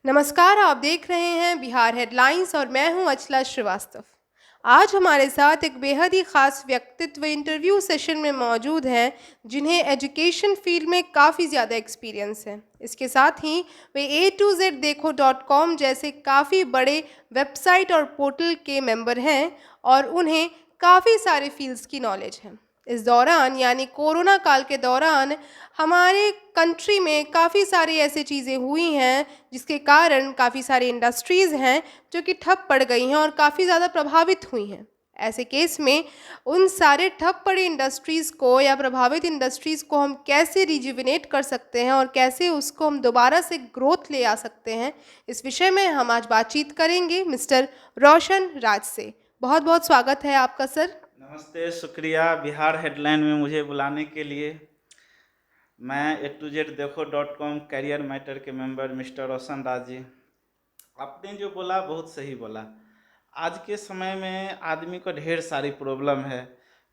नमस्कार, आप देख रहे हैं बिहार हेडलाइंस और मैं हूं अचला श्रीवास्तव। आज हमारे साथ एक बेहद ही खास व्यक्तित्व इंटरव्यू सेशन में मौजूद हैं, जिन्हें एजुकेशन फील्ड में काफ़ी ज़्यादा एक्सपीरियंस है। इसके साथ ही वे A2Z देखो.com जैसे काफ़ी बड़े वेबसाइट और पोर्टल के मेंबर हैं और उन्हें काफ़ी सारे फील्ड्स की नॉलेज है। इस दौरान यानी कोरोना काल के दौरान हमारे कंट्री में काफ़ी सारी ऐसी चीज़ें हुई हैं जिसके कारण काफ़ी सारी इंडस्ट्रीज़ हैं जो कि ठप पड़ गई हैं और काफ़ी ज़्यादा प्रभावित हुई हैं। ऐसे केस में उन सारे ठप पड़ी इंडस्ट्रीज़ को या प्रभावित इंडस्ट्रीज़ को हम कैसे रिजुविनेट कर सकते हैं और कैसे उसको हम दोबारा से ग्रोथ ले आ सकते हैं, इस विषय में हम आज बातचीत करेंगे मिस्टर रोशन राज से। बहुत बहुत स्वागत है आपका सर। नमस्ते, शुक्रिया बिहार हेडलाइन में मुझे बुलाने के लिए। मैं A2Z देखो.com कैरियर मैटर के मेंबर मिस्टर रोशन राज जी। आपने जो बोला बहुत सही बोला। आज के समय में आदमी को ढेर सारी प्रॉब्लम है,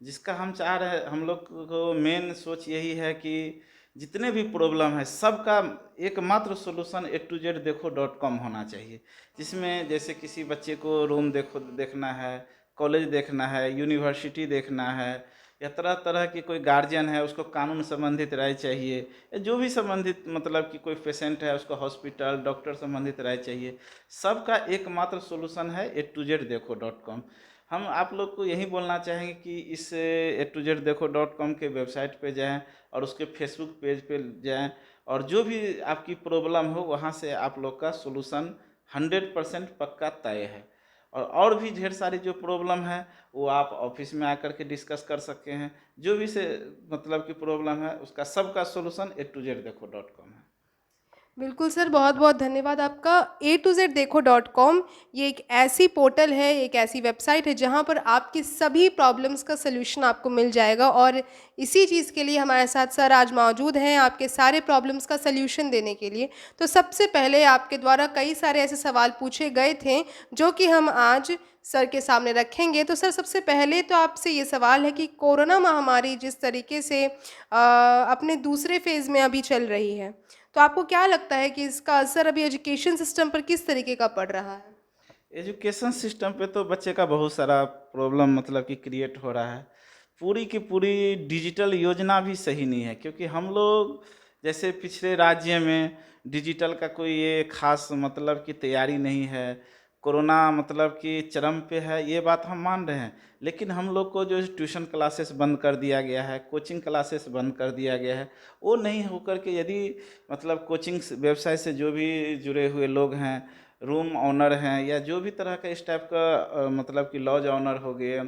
जिसका हम चाह रहे हम लोग को मेन सोच यही है कि जितने भी प्रॉब्लम है सबका एकमात्र सोल्यूशन A2Z देखो.com होना चाहिए। जिसमें जैसे किसी बच्चे को रूम देखना है, कॉलेज देखना है, यूनिवर्सिटी देखना है, या तरह तरह की कोई गार्जियन है उसको कानून संबंधित राय चाहिए, या जो भी संबंधित मतलब कि कोई पेशेंट है उसको हॉस्पिटल डॉक्टर संबंधित राय चाहिए, सबका एकमात्र सोल्यूशन है A2Z देखो.com। हम आप लोग को यही बोलना चाहेंगे कि इस A2Z देखो.com के वेबसाइट पे जाएं और उसके फेसबुक पेज पे जाएं, और जो भी आपकी प्रॉब्लम हो वहाँ से आप लोग का सोल्यूशन 100% पक्का तय है। और भी ढेर सारी जो प्रॉब्लम है वो आप ऑफिस में आकर के डिस्कस कर सकते हैं। जो भी से मतलब की प्रॉब्लम है उसका सबका सोल्यूशन A2Z देखो.com है। बिल्कुल सर, बहुत-बहुत धन्यवाद आपका। A2Z देखो.com ये एक ऐसी पोर्टल है, एक ऐसी वेबसाइट है जहाँ पर आपकी सभी प्रॉब्लम्स का सॉल्यूशन आपको मिल जाएगा और इसी चीज़ के लिए हमारे साथ सर आज मौजूद हैं, आपके सारे प्रॉब्लम्स का सॉल्यूशन देने के लिए। तो सबसे पहले आपके द्वारा कई सारे ऐसे सवाल पूछे गए थे, जो कि हम आज सर के सामने रखेंगे। तो सर सबसे पहले तो आपसे ये सवाल है कि कोरोना महामारी जिस तरीके से अपने दूसरे फ़ेज़ में अभी चल रही है, तो आपको क्या लगता है कि इसका असर अभी एजुकेशन सिस्टम पर किस तरीके का पड़ रहा है? एजुकेशन सिस्टम पे तो बच्चे का बहुत सारा प्रॉब्लम मतलब कि क्रिएट हो रहा है। पूरी की पूरी डिजिटल योजना भी सही नहीं है, क्योंकि हम लोग जैसे पिछले राज्य में डिजिटल का कोई ये खास मतलब कि तैयारी नहीं है। कोरोना मतलब कि चरम पे है, ये बात हम मान रहे हैं। लेकिन हम लोग को जो ट्यूशन क्लासेस बंद कर दिया गया है, कोचिंग क्लासेस बंद कर दिया गया है, वो नहीं होकर के यदि मतलब कोचिंग व्यवसाय से जो भी जुड़े हुए लोग हैं, रूम ऑनर हैं, या जो भी तरह का इस टाइप का मतलब कि लॉज ऑनर हो गए,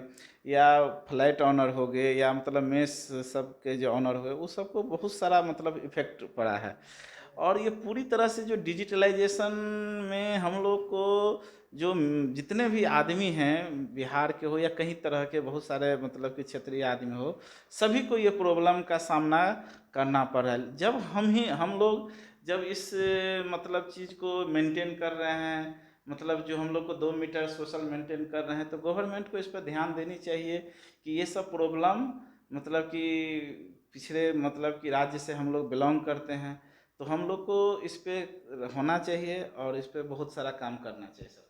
या फ्लैट ऑनर हो गए, या मतलब मेस सब के जो ऑनर हुए, वो सबको बहुत सारा मतलब इफेक्ट पड़ा है। और ये पूरी तरह से जो डिजिटलाइजेशन में हम लोग को जो जितने भी आदमी हैं बिहार के हो या कहीं तरह के बहुत सारे मतलब कि क्षेत्रीय आदमी हो, सभी को ये प्रॉब्लम का सामना करना पड़ रहा है। जब हम लोग जब इस मतलब चीज़ को मेंटेन कर रहे हैं, मतलब जो हम लोग को 2 मीटर सोशल मेंटेन कर रहे हैं, तो गवर्नमेंट को इस पर ध्यान देनी चाहिए कि ये सब प्रॉब्लम मतलब कि पिछड़े मतलब कि राज्य से हम लोग बिलोंग करते हैं, तो हम लोग को इस पे होना चाहिए और इस पे बहुत सारा काम करना चाहिए सरकार।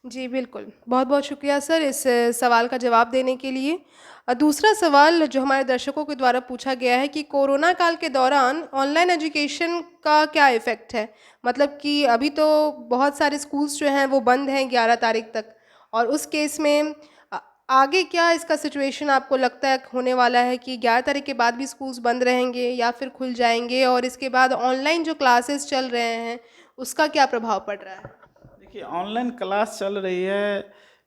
जी, बिल्कुल। बहुत-बहुत शुक्रिया सर इस सवाल का जवाब देने के लिए। दूसरा सवाल जो हमारे दर्शकों के द्वारा पूछा गया है कि कोरोना काल के दौरान ऑनलाइन एजुकेशन का क्या इफ़ेक्ट है? मतलब कि अभी तो बहुत सारे स्कूल्स जो हैं वो बंद हैं 11 तारीख तक और उस केस में अ, आगे क्या इसका सिचुएशन आपको लगता है होने वाला है कि 11 तारीख के बाद भी स्कूल्स बंद रहेंगे या फिर खुल जाएँगे? और इसके बाद ऑनलाइन जो क्लासेस चल रहे हैं, उसका क्या प्रभाव पड़ रहा है? देखिए, ऑनलाइन क्लास चल रही है,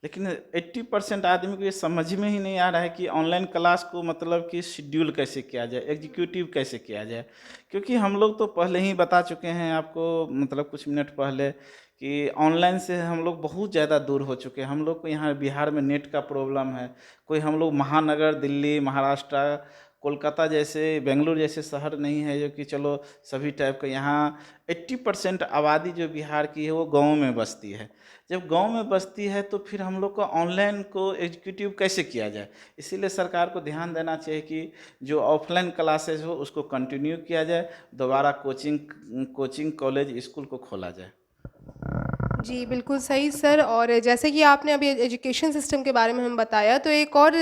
लेकिन 80% आदमी को ये समझ में ही नहीं आ रहा है कि ऑनलाइन क्लास को मतलब कि शेड्यूल कैसे किया जाए, एग्जीक्यूटिव कैसे किया जाए। क्योंकि हम लोग तो पहले ही बता चुके हैं आपको, मतलब कुछ मिनट पहले, कि ऑनलाइन से हम लोग बहुत ज़्यादा दूर हो चुके हैं। हम लोग को यहाँ बिहार में नेट का प्रॉब्लम है। कोई हम लोग महानगर दिल्ली महाराष्ट्र कोलकाता जैसे, बेंगलुरु जैसे शहर नहीं है जो कि चलो सभी टाइप का। यहाँ 80% आबादी जो बिहार की है वो गाँव में बसती है। जब गांव में बसती है तो फिर हम लोग को ऑनलाइन को एग्जीक्यूटिव कैसे किया जाए। इसीलिए सरकार को ध्यान देना चाहिए कि जो ऑफलाइन क्लासेज हो उसको कंटिन्यू किया जाए, दोबारा कोचिंग कॉलेज स्कूल को खोला जाए। जी, बिल्कुल सही सर। और जैसे कि आपने अभी एजुकेशन सिस्टम के बारे में हमें बताया, तो एक और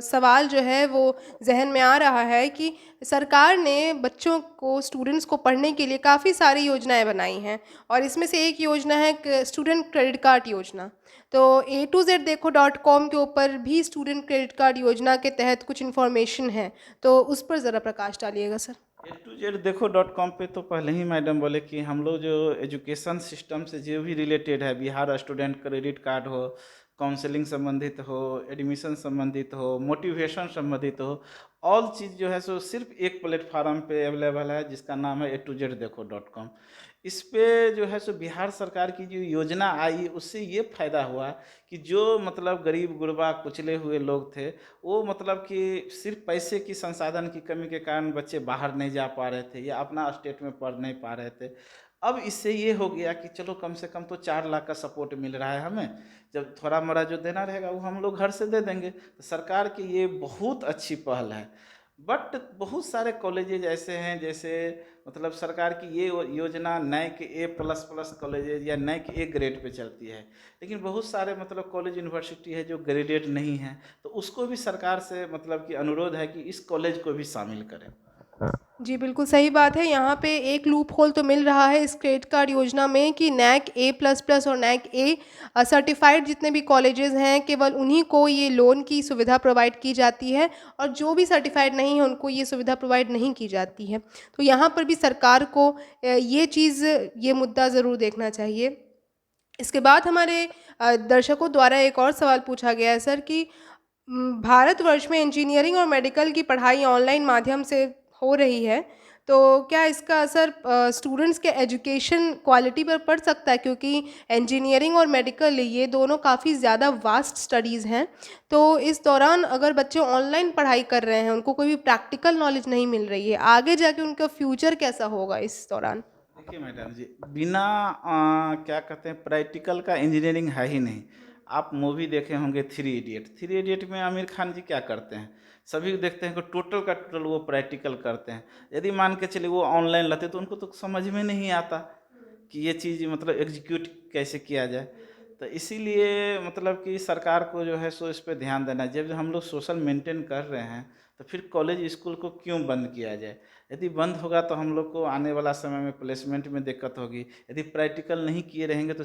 सवाल जो है वो ज़हन में आ रहा है कि सरकार ने बच्चों को, स्टूडेंट्स को पढ़ने के लिए काफ़ी सारी योजनाएं बनाई हैं, और इसमें से एक योजना है स्टूडेंट क्रेडिट कार्ड योजना। तो A2Z देखो.com के ऊपर भी स्टूडेंट क्रेडिट कार्ड योजना के तहत कुछ इन्फॉर्मेशन है, तो उस पर ज़रा प्रकाश डालिएगा सर। A2Z देखो.com पे तो पहले ही मैडम बोले कि हम लोग जो एजुकेशन सिस्टम से जो भी रिलेटेड है, बिहार स्टूडेंट क्रेडिट कार्ड हो, काउंसलिंग संबंधित हो, एडमिशन संबंधित हो, मोटिवेशन संबंधित हो, ऑल चीज़ जो है सो सिर्फ एक प्लेटफार्म पे अवेलेबल है जिसका नाम है A2Z देखो.com। इस पे जो है सो बिहार सरकार की जो योजना आई उससे ये फायदा हुआ कि जो मतलब गरीब गुरबा कुचले हुए लोग थे, वो मतलब कि सिर्फ पैसे की संसाधन की कमी के कारण बच्चे बाहर नहीं जा पा रहे थे या अपना स्टेट में पढ़ नहीं पा रहे थे। अब इससे ये हो गया कि चलो कम से कम तो 4 लाख का सपोर्ट मिल रहा है हमें, जब थोड़ा मोड़ा जो देना रहेगा वो हम लोग घर से दे देंगे। तो सरकार की ये बहुत अच्छी पहल है। बट बहुत सारे कॉलेजेज ऐसे हैं, जैसे मतलब सरकार की ये योजना नए के A++ कॉलेजेज या नए के A ग्रेड पे चलती है, लेकिन बहुत सारे मतलब कॉलेज यूनिवर्सिटी है जो ग्रेडेड नहीं है, तो उसको भी सरकार से मतलब कि अनुरोध है कि इस कॉलेज को भी शामिल करें। जी, बिल्कुल सही बात है। यहाँ पे एक लूप होल तो मिल रहा है इस क्रेडिट कार्ड योजना में कि नैक A++ और नैक ए सर्टिफाइड जितने भी कॉलेजेस हैं, केवल उन्हीं को ये लोन की सुविधा प्रोवाइड की जाती है, और जो भी सर्टिफाइड नहीं है उनको ये सुविधा प्रोवाइड नहीं की जाती है। तो यहाँ पर भी सरकार को ये मुद्दा ज़रूर देखना चाहिए। इसके बाद हमारे दर्शकों द्वारा एक और सवाल पूछा गया है सर कि भारतवर्ष में इंजीनियरिंग और मेडिकल की पढ़ाई ऑनलाइन माध्यम से हो रही है, तो क्या इसका असर स्टूडेंट्स के एजुकेशन क्वालिटी पर पड़ सकता है? क्योंकि इंजीनियरिंग और मेडिकल ये दोनों काफ़ी ज़्यादा वास्ट स्टडीज़ हैं, तो इस दौरान अगर बच्चे ऑनलाइन पढ़ाई कर रहे हैं, उनको कोई भी प्रैक्टिकल नॉलेज नहीं मिल रही है, आगे जाके उनका फ्यूचर कैसा होगा इस दौरान? देखिए मैडम जी, बिना क्या कहते हैं प्रैक्टिकल का इंजीनियरिंग है ही नहीं। आप मूवी देखे होंगे थ्री इडियट में आमिर खान जी क्या करते हैं, सभी देखते हैं कि टोटल का टोटल वो प्रैक्टिकल करते हैं। यदि मान के चलिए वो ऑनलाइन लाते तो उनको तो समझ में नहीं आता कि ये चीज़ मतलब एग्जीक्यूट कैसे किया जाए। तो इसीलिए मतलब कि सरकार को जो है सो इस पे ध्यान देना है। जब हम लोग सोशल मेंटेन कर रहे हैं तो फिर कॉलेज स्कूल को क्यों बंद किया जाए। यदि बंद होगा तो हम लोग को आने वाला समय में प्लेसमेंट में दिक्कत होगी। यदि प्रैक्टिकल नहीं किए रहेंगे तो